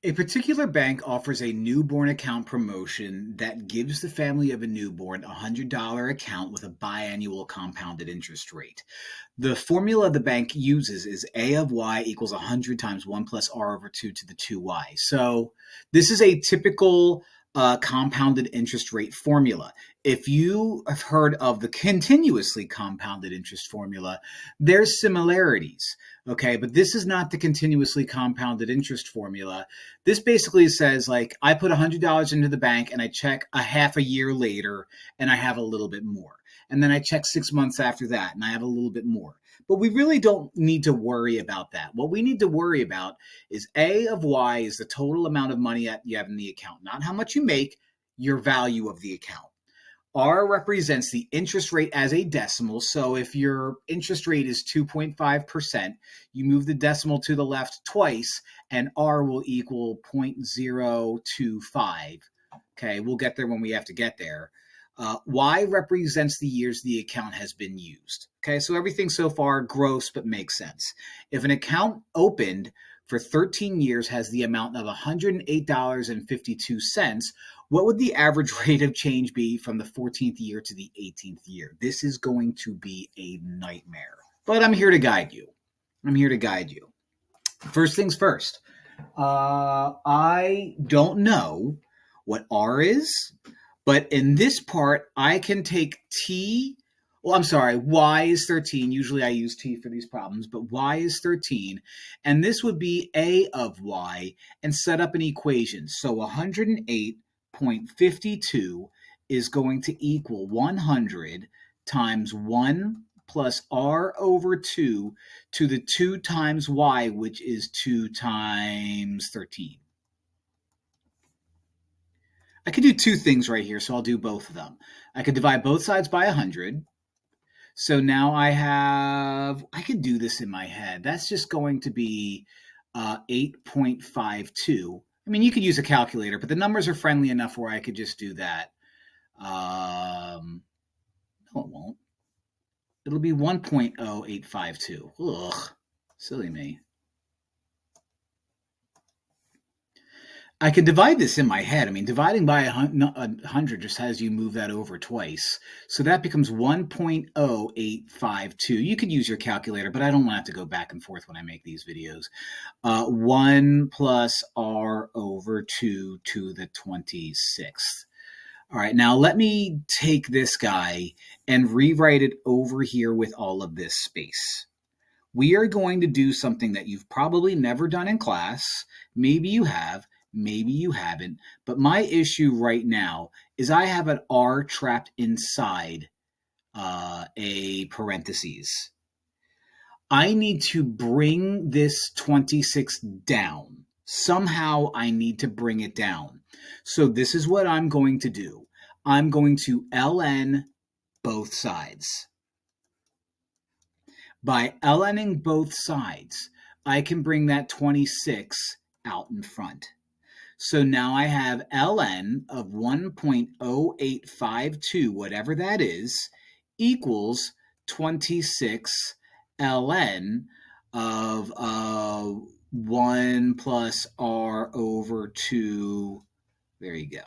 A particular bank offers a newborn account promotion that gives the family of a newborn a $100 account with a biannual compounded interest rate. The formula the bank uses is A of y equals 100 times 1 plus r over 2 to the 2y. So this is a typical compounded interest rate formula. If you have heard of the continuously compounded interest formula, there's similarities, okay? But this is not the continuously compounded interest formula. This basically says, like, I put $100 into the bank and I check a half a year later and I have a little bit more. And then I check 6 months after that and I have a little bit more. But we really don't need to worry about that. What we need to worry about is A of y is the total amount of money that you have in the account, not how much you make, your value of the account. R represents the interest rate as a decimal. So if your interest rate is 2.5%, you move the decimal to the left twice and R will equal 0.025. Okay, we'll get there when we have to get there. Y represents the years the account has been used. Okay, so everything so far gross but makes sense. If an account opened for 13 years has the amount of $108.52, what would the average rate of change be from the 14th year to the 18th year? This is going to be a nightmare, but I'm here to guide you. First things first, I don't know what R is. But in this part, I can take y is 13. Usually I use t for these problems, but y is 13. And this would be a of y and set up an equation. So 108.52 is going to equal 100 times 1 plus r over 2 to the 2 times y, which is 2 times 13. I could do two things right here, so I'll do both of them. I could divide both sides by 100. So now I could do this in my head. That's just going to be 8.52. I mean, you could use a calculator, but the numbers are friendly enough where I could just do that. No, it won't. It'll be 1.0852. Ugh, silly me. I can divide this in my head. I mean, dividing by 100 just has you move that over twice. So that becomes 1.0852. You could use your calculator, but I don't want to have to go back and forth when I make these videos. 1 plus r over 2 to the 26th. All right, now let me take this guy and rewrite it over here with all of this space. We are going to do something that you've probably never done in class. Maybe you have. Maybe you haven't, but my issue right now is I have an R trapped inside a parentheses. I need to bring this 26 down. Somehow I need to bring it down. So this is what I'm going to do. I'm going to ln both sides. By ln'ing both sides, I can bring that 26 out in front. So now I have ln of 1.0852, whatever that is, equals 26 ln of 1 plus r over 2. There you go.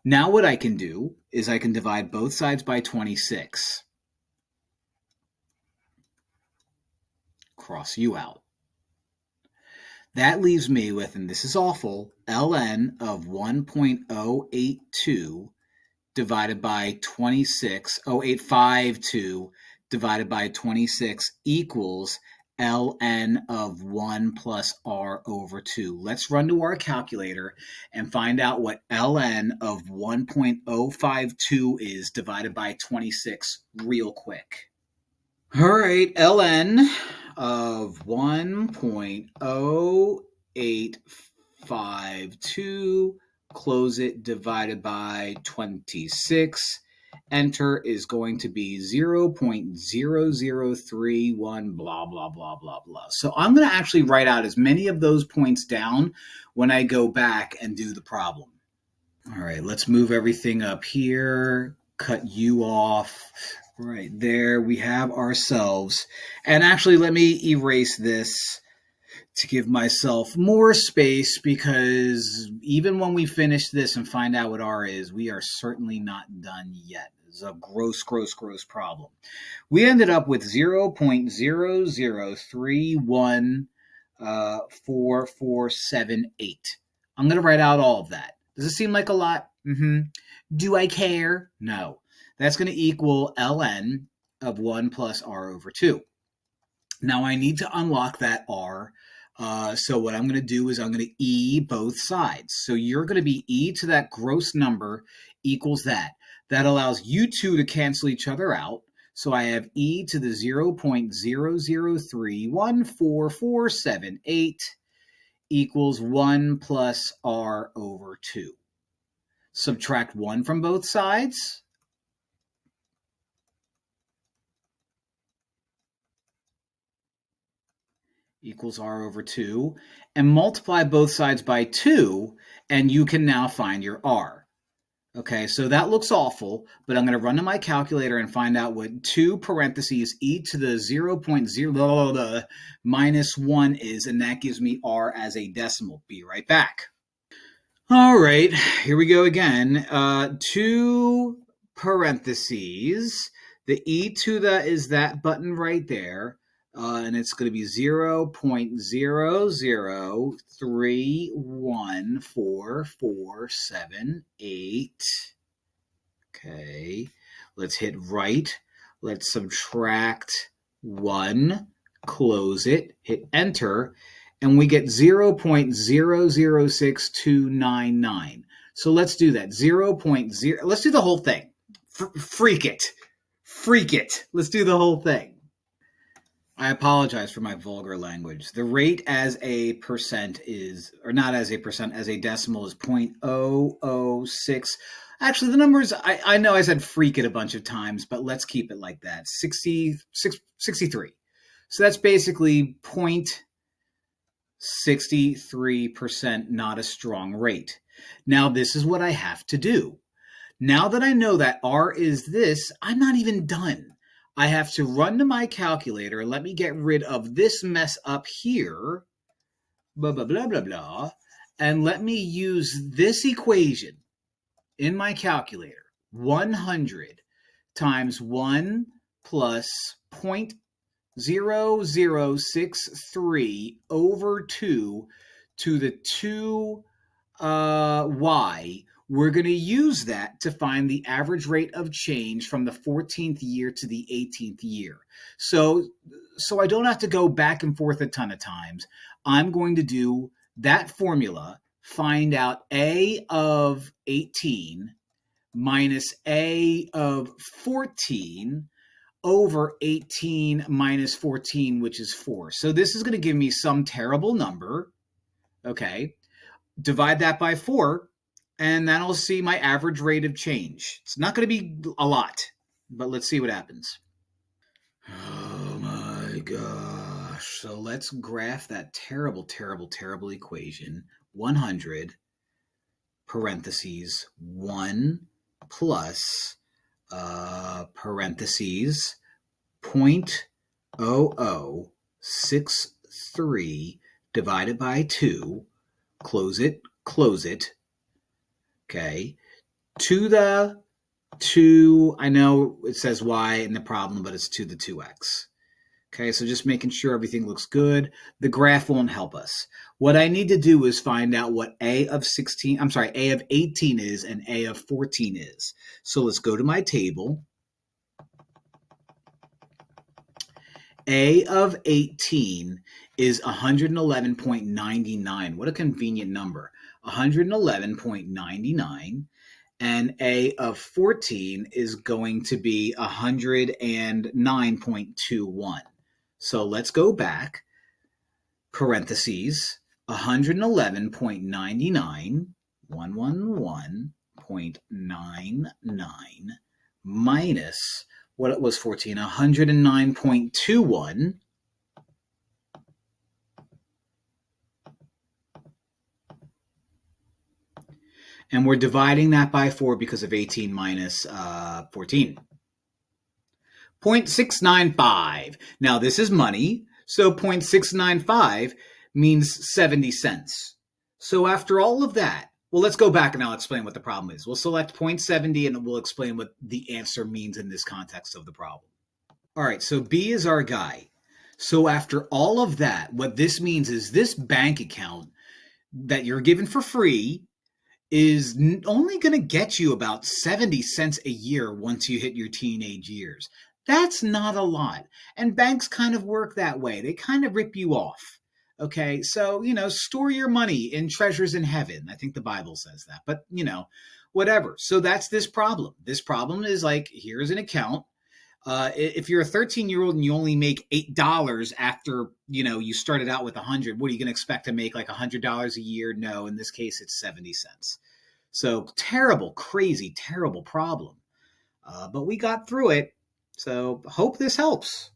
Now what I can do is I can divide both sides by 26. Cross you out. That leaves me with, and this is awful, ln of 1.082 divided by 26, 0852 divided by 26 equals ln of 1 plus r over 2. Let's run to our calculator and find out what ln of 1.052 is divided by 26 real quick. All right, ln of 1.0852, close it, divided by 26. Enter is going to be 0.0031, blah, blah, blah, blah, blah. So I'm going to actually write out as many of those points down when I go back and do the problem. All right, let's move everything up here, cut you off. Right there, we have ourselves. And actually, let me erase this to give myself more space, because even when we finish this and find out what R is, we are certainly not done yet. It's a gross problem. We ended up with 0.00314478. I'm going to write out all of that. Does it seem like a lot? Do I care? No. That's going to equal ln of 1 plus r over 2. Now I need to unlock that r. So what I'm going to do is I'm going to e both sides. So you're going to be e to that gross number equals that. That allows you two to cancel each other out. So I have e to the 0.00314478 equals 1 plus r over 2. Subtract 1 from both sides. Equals r over 2. And multiply both sides by 2, and you can now find your r. Okay, so that looks awful, but I'm going to run to my calculator and find out what 2 parentheses e to the 0.0 minus 1 is, and that gives me r as a decimal. Be right back. All right, here we go again. 2 parentheses. The e to the is that button right there. And it's going to be 0.00314478. Okay, let's hit right. Let's subtract 1, close it, hit enter, and we get 0.006299. So let's do that. 0.0. Let's do the whole thing. Freak it. Let's do the whole thing. I apologize for my vulgar language. The rate as a percent is, or not as a percent, as a decimal is 0.006. Actually, the numbers, I know I said freak it a bunch of times, but let's keep it like that. 63. So that's basically 0.63%, not a strong rate. Now, this is what I have to do. Now that I know that R is this, I'm not even done. I have to run to my calculator and let me get rid of this mess up here, blah, blah, blah, blah, blah, and let me use this equation in my calculator. 100 times 1 plus 0.0063 over 2 to the 2y. We're going to use that to find the average rate of change from the 14th year to the 18th year. So I don't have to go back and forth a ton of times. I'm going to do that formula, find out a of 18 minus a of 14 over 18 minus 14, which is 4. So this is going to give me some terrible number. Okay, divide that by 4. And that'll see my average rate of change. It's not going to be a lot, but let's see what happens. Oh my gosh. So let's graph that terrible equation. 100 parentheses 1 plus parentheses 0.0063 divided by 2. Close it. Okay, to the 2, I know it says y in the problem, but it's to the 2x. Okay, so just making sure everything looks good. The graph won't help us. What I need to do is find out what a of 18 is and a of 14 is. So let's go to my table. A of 18 is 111.99. What a convenient number. 111.99, and a of 14 is going to be 109.21. So let's go back, parentheses, 111.99, 111.99 minus what it was 14, 109.21. And we're dividing that by 4 because of 18 minus 14. 0.695. Now, this is money, so 0.695 means 70 cents. So after all of that, well, let's go back and I'll explain what the problem is. We'll select 0.70 and we'll explain what the answer means in this context of the problem. All right, so B is our guy. So after all of that, what this means is this bank account that you're given for free is only going to get you about 70 cents a year once you hit your teenage years. That's not a lot. And banks kind of work that way. They kind of rip you off. Okay, so, store your money in treasures in heaven. I think the Bible says that, but, whatever. So that's this problem. This problem is like, here's an account. If you're a 13-year-old and you only make $8 after, you started out with 100, what are you going to expect to make like $100 a year? No, in this case, it's 70 cents. So terrible, crazy, terrible problem. But we got through it. So hope this helps.